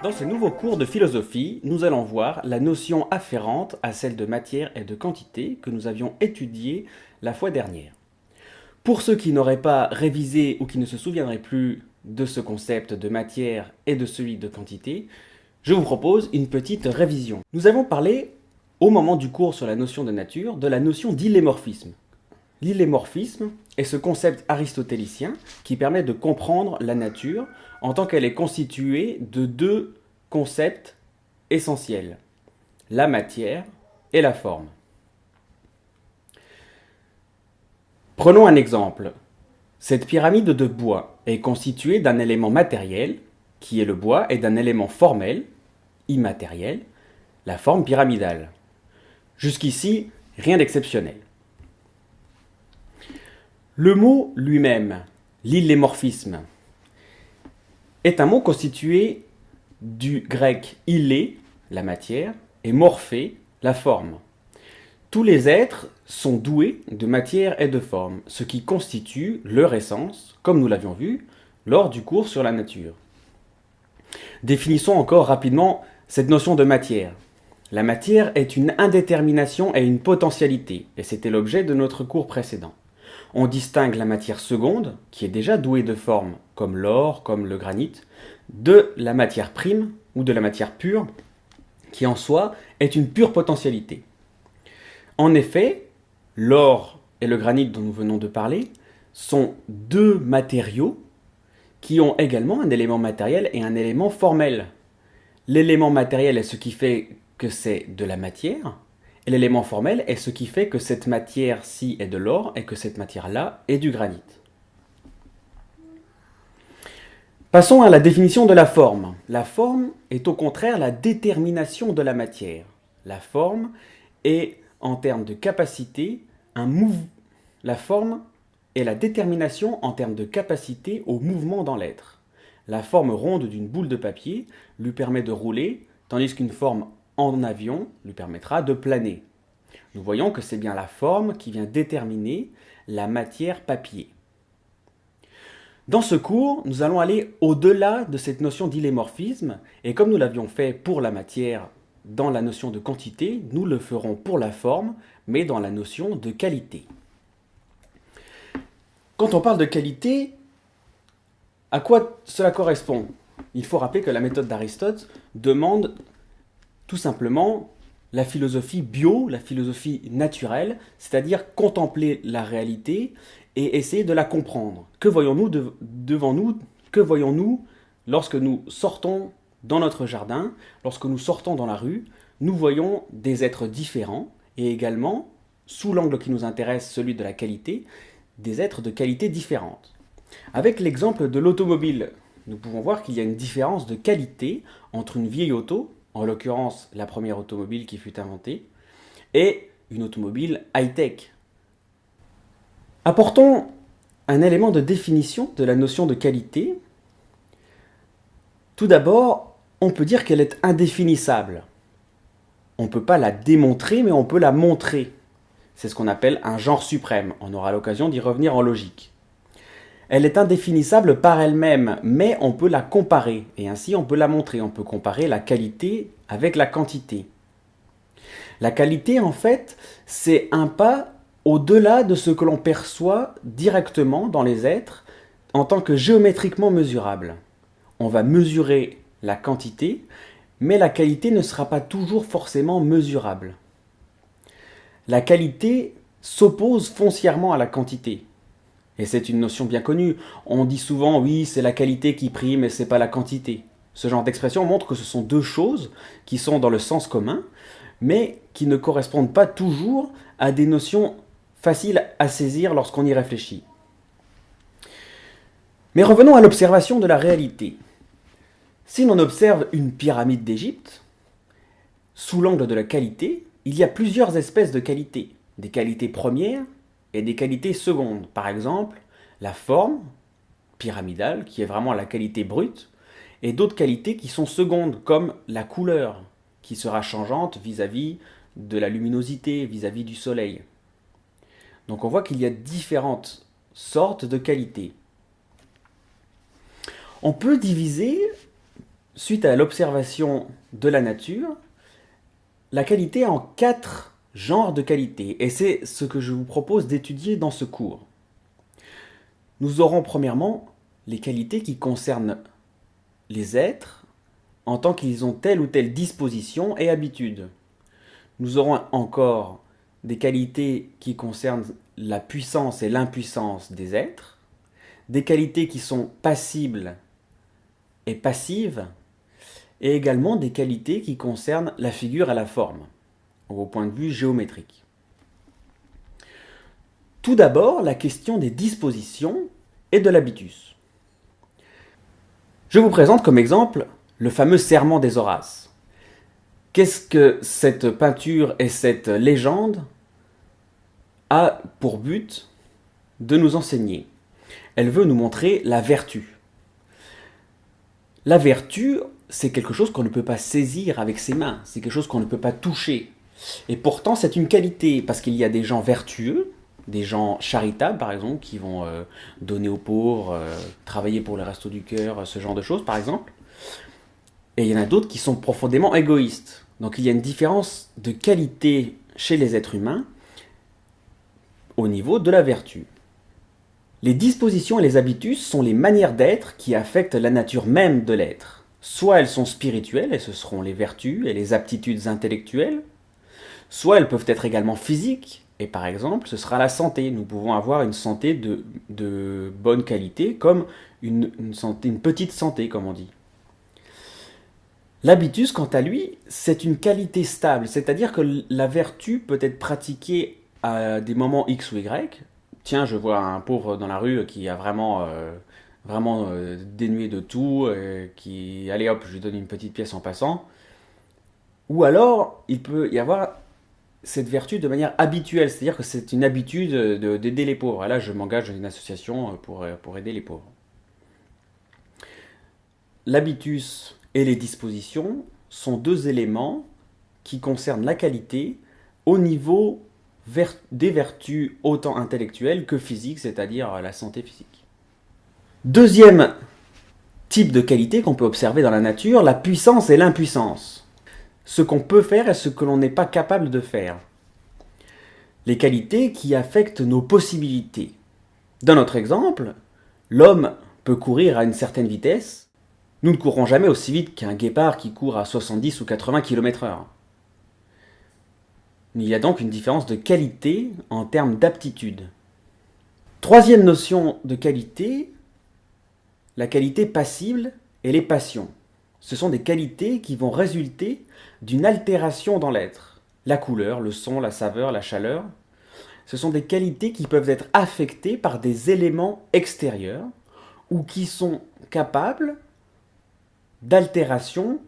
Dans ce nouveau cours de philosophie, nous allons voir la notion afférente à celle de matière et de quantité que nous avions étudiée la fois dernière. Pour ceux qui n'auraient pas révisé ou qui ne se souviendraient plus de ce concept de matière et de celui de quantité, je vous propose une petite révision. Nous avons parlé, au moment du cours sur la notion de nature, de la notion d'illémorphisme. L'illémorphisme est ce concept aristotélicien qui permet de comprendre la nature en tant qu'elle est constituée de deux concepts essentiels, la matière et la forme. Prenons un exemple. Cette pyramide de bois est constituée d'un élément matériel, qui est le bois, et d'un élément formel, immatériel, la forme pyramidale. Jusqu'ici, rien d'exceptionnel. Le mot lui-même, l'illémorphisme, est un mot constitué du grec illé, la matière, et morphé, la forme. Tous les êtres sont doués de matière et de forme, ce qui constitue leur essence, comme nous l'avions vu lors du cours sur la nature. Définissons encore rapidement cette notion de matière. La matière est une indétermination et une potentialité, et c'était l'objet de notre cours précédent. On distingue la matière seconde, qui est déjà douée de forme, comme l'or, comme le granit, de la matière prime, ou de la matière pure, qui en soi est une pure potentialité. En effet, l'or et le granit dont nous venons de parler sont deux matériaux qui ont également un élément matériel et un élément formel. L'élément matériel est ce qui fait que c'est de la matière, et l'élément formel est ce qui fait que cette matière-ci est de l'or et que cette matière-là est du granit. Passons à la définition de la forme. La forme est au contraire la détermination de la matière. La forme est, en termes de capacité, La forme est la détermination en termes de capacité au mouvement dans l'être. La forme ronde d'une boule de papier lui permet de rouler, tandis qu'une forme en avion lui permettra de planer. Nous voyons que c'est bien la forme qui vient déterminer la matière papier. Dans ce cours, nous allons aller au-delà de cette notion d'illémorphisme, et comme nous l'avions fait pour la matière dans la notion de quantité, nous le ferons pour la forme, mais dans la notion de qualité. Quand on parle de qualité, à quoi cela correspond ? Il faut rappeler que la méthode d'Aristote demande tout simplement la philosophie bio, la philosophie naturelle, c'est-à-dire contempler la réalité et essayer de la comprendre. Que voyons-nous devant nous ? Que voyons-nous lorsque nous sortons dans notre jardin, lorsque nous sortons dans la rue ? Nous voyons des êtres différents et également, sous l'angle qui nous intéresse, celui de la qualité, des êtres de qualité différente. Avec l'exemple de l'automobile, nous pouvons voir qu'il y a une différence de qualité entre une vieille auto, en l'occurrence la première automobile qui fut inventée, et une automobile high-tech. Apportons un élément de définition de la notion de qualité. Tout d'abord, on peut dire qu'elle est indéfinissable. On ne peut pas la démontrer, mais on peut la montrer. C'est ce qu'on appelle un genre suprême. On aura l'occasion d'y revenir en logique. Elle est indéfinissable par elle-même, mais on peut la comparer, et ainsi on peut la montrer. On peut comparer la qualité avec la quantité. La qualité, en fait, c'est un pas au-delà de ce que l'on perçoit directement dans les êtres en tant que géométriquement mesurable. On va mesurer la quantité, mais la qualité ne sera pas toujours forcément mesurable. La qualité s'oppose foncièrement à la quantité. Et c'est une notion bien connue. On dit souvent, oui, c'est la qualité qui prime et c'est pas la quantité. Ce genre d'expression montre que ce sont deux choses qui sont dans le sens commun, mais qui ne correspondent pas toujours à des notions faciles à saisir lorsqu'on y réfléchit. Mais revenons à l'observation de la réalité. Si l'on observe une pyramide d'Égypte, sous l'angle de la qualité, il y a plusieurs espèces de qualités. Des qualités premières et des qualités secondes. Par exemple, la forme pyramidale, qui est vraiment la qualité brute, et d'autres qualités qui sont secondes, comme la couleur, qui sera changeante vis-à-vis de la luminosité, vis-à-vis du soleil. Donc on voit qu'il y a différentes sortes de qualités. On peut diviser, suite à l'observation de la nature, la qualité en 4 genres de qualités. Et c'est ce que je vous propose d'étudier dans ce cours. Nous aurons premièrement les qualités qui concernent les êtres en tant qu'ils ont telle ou telle disposition et habitude. Nous aurons encore des qualités qui concernent la puissance et l'impuissance des êtres, des qualités qui sont passibles et passives, et également des qualités qui concernent la figure et la forme, au point de vue géométrique. Tout d'abord, la question des dispositions et de l'habitus. Je vous présente comme exemple le fameux Serment des Horaces. Qu'est-ce que cette peinture et cette légende a pour but de nous enseigner? Elle veut nous montrer la vertu. La vertu, c'est quelque chose qu'on ne peut pas saisir avec ses mains, c'est quelque chose qu'on ne peut pas toucher. Et pourtant, c'est une qualité, parce qu'il y a des gens vertueux, des gens charitables, par exemple, qui vont donner aux pauvres, travailler pour les Restos du Cœur, ce genre de choses, par exemple. Et il y en a d'autres qui sont profondément égoïstes. Donc il y a une différence de qualité chez les êtres humains au niveau de la vertu. Les dispositions et les habitus sont les manières d'être qui affectent la nature même de l'être. Soit elles sont spirituelles, et ce seront les vertus et les aptitudes intellectuelles, soit elles peuvent être également physiques, et par exemple, ce sera la santé. Nous pouvons avoir une santé de bonne qualité, comme une petite santé, comme on dit. L'habitus, quant à lui, c'est une qualité stable, c'est-à-dire que la vertu peut être pratiquée à des moments X ou Y. Tiens, je vois un pauvre dans la rue qui a vraiment dénué de tout, qui, allez hop, je lui donne une petite pièce en passant. Ou alors, il peut y avoir cette vertu de manière habituelle, c'est-à-dire que c'est une habitude d'aider les pauvres. Et là, je m'engage dans une association pour aider les pauvres. L'habitus et les dispositions sont deux éléments qui concernent la qualité au niveau des vertus autant intellectuelles que physiques, c'est-à-dire la santé physique. Deuxième type de qualité qu'on peut observer dans la nature, la puissance et l'impuissance. Ce qu'on peut faire et ce que l'on n'est pas capable de faire. Les qualités qui affectent nos possibilités. Dans notre exemple, l'homme peut courir à une certaine vitesse. Nous ne courrons jamais aussi vite qu'un guépard qui court à 70 ou 80 km/h. Il y a donc une différence de qualité en termes d'aptitude. Troisième notion de qualité, la qualité passible et les passions. Ce sont des qualités qui vont résulter d'une altération dans l'être. La couleur, le son, la saveur, la chaleur. Ce sont des qualités qui peuvent être affectées par des éléments extérieurs ou qui sont capables d'altération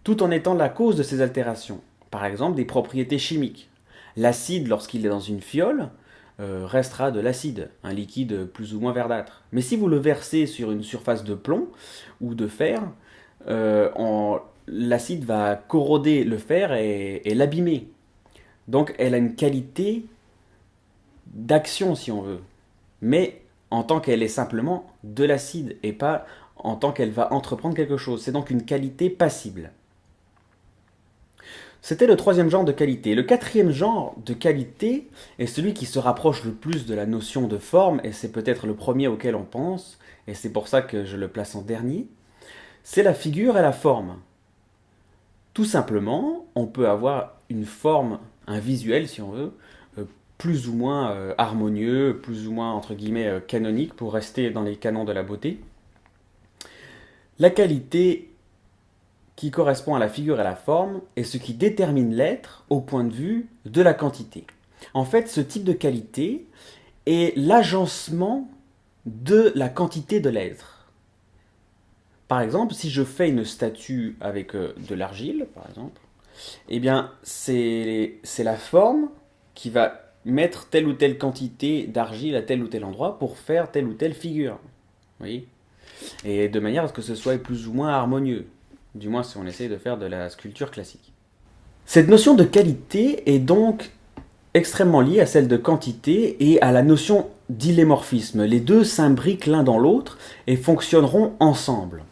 tout en étant la cause de ces altérations. Par exemple, des propriétés chimiques. L'acide, lorsqu'il est dans une fiole, restera de l'acide, un liquide plus ou moins verdâtre. Mais si vous le versez sur une surface de plomb ou de fer, l'acide va corroder le fer et l'abîmer. Donc elle a une qualité d'action, si on veut. Mais en tant qu'elle est simplement de l'acide et pas en tant qu'elle va entreprendre quelque chose. C'est donc une qualité passible. C'était le troisième genre de qualité. Le quatrième genre de qualité est celui qui se rapproche le plus de la notion de forme, et c'est peut-être le premier auquel on pense, et c'est pour ça que je le place en dernier. C'est la figure et la forme. Tout simplement, on peut avoir une forme, un visuel si on veut, plus ou moins harmonieux, plus ou moins entre guillemets canonique, pour rester dans les canons de la beauté. La qualité qui correspond à la figure et à la forme est ce qui détermine l'être au point de vue de la quantité. En fait, ce type de qualité est l'agencement de la quantité de l'être. Par exemple, si je fais une statue avec de l'argile, par exemple, eh bien, c'est la forme qui va mettre telle ou telle quantité d'argile à tel ou tel endroit pour faire telle ou telle figure. Vous voyez ? Et de manière à ce que ce soit plus ou moins harmonieux. Du moins si on essaye de faire de la sculpture classique. Cette notion de qualité est donc extrêmement liée à celle de quantité et à la notion d'illémorphisme. Les deux s'imbriquent l'un dans l'autre et fonctionneront ensemble.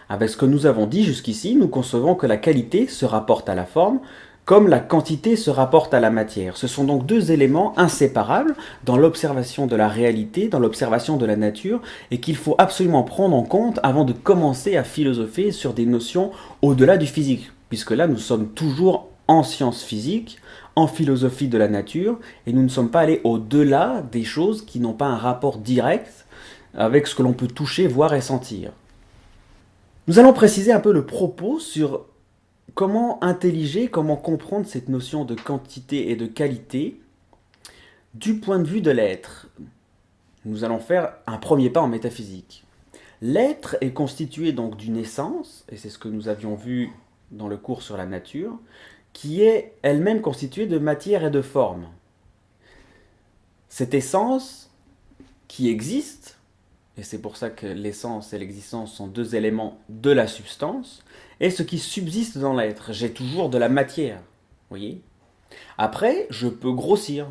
Avec ce que nous avons dit jusqu'ici, nous concevons que la qualité se rapporte à la forme, comme la quantité se rapporte à la matière. Ce sont donc deux éléments inséparables dans l'observation de la réalité, dans l'observation de la nature, et qu'il faut absolument prendre en compte avant de commencer à philosopher sur des notions au-delà du physique, puisque là nous sommes toujours en sciences physiques, en philosophie de la nature, et nous ne sommes pas allés au-delà des choses qui n'ont pas un rapport direct avec ce que l'on peut toucher, voir et sentir. Nous allons préciser un peu le propos sur comment intelliger, comment comprendre cette notion de quantité et de qualité du point de vue de l'être. Nous allons faire un premier pas en métaphysique. L'être est constitué donc d'une essence, et c'est ce que nous avions vu dans le cours sur la nature, qui est elle-même constituée de matière et de forme. Cette essence qui existe, et c'est pour ça que l'essence et l'existence sont deux éléments de la substance, et ce qui subsiste dans l'être. J'ai toujours de la matière, vous voyez. Après, je peux grossir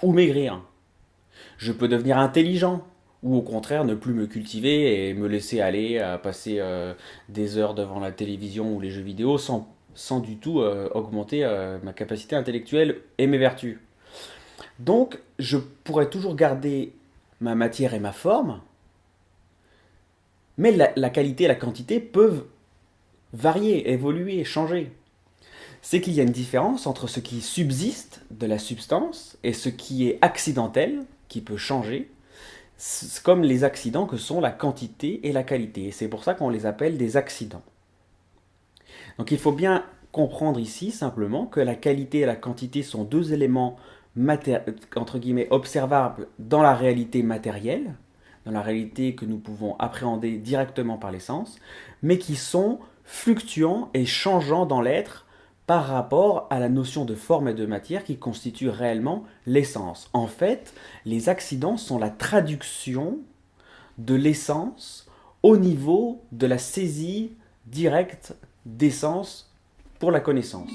ou maigrir. Je peux devenir intelligent, ou au contraire ne plus me cultiver et me laisser aller à passer des heures devant la télévision ou les jeux vidéo sans du tout augmenter ma capacité intellectuelle et mes vertus. Donc, je pourrais toujours garder ma matière et ma forme, mais la qualité et la quantité peuvent varier, évoluer, changer. C'est qu'il y a une différence entre ce qui subsiste de la substance et ce qui est accidentel, qui peut changer, comme les accidents que sont la quantité et la qualité. Et c'est pour ça qu'on les appelle des accidents. Donc il faut bien comprendre ici simplement que la qualité et la quantité sont deux éléments entre guillemets observables dans la réalité matérielle, dans la réalité que nous pouvons appréhender directement par les sens, mais qui sont fluctuants et changeants dans l'être par rapport à la notion de forme et de matière qui constitue réellement l'essence. En fait, les accidents sont la traduction de l'essence au niveau de la saisie directe d'essence pour la connaissance.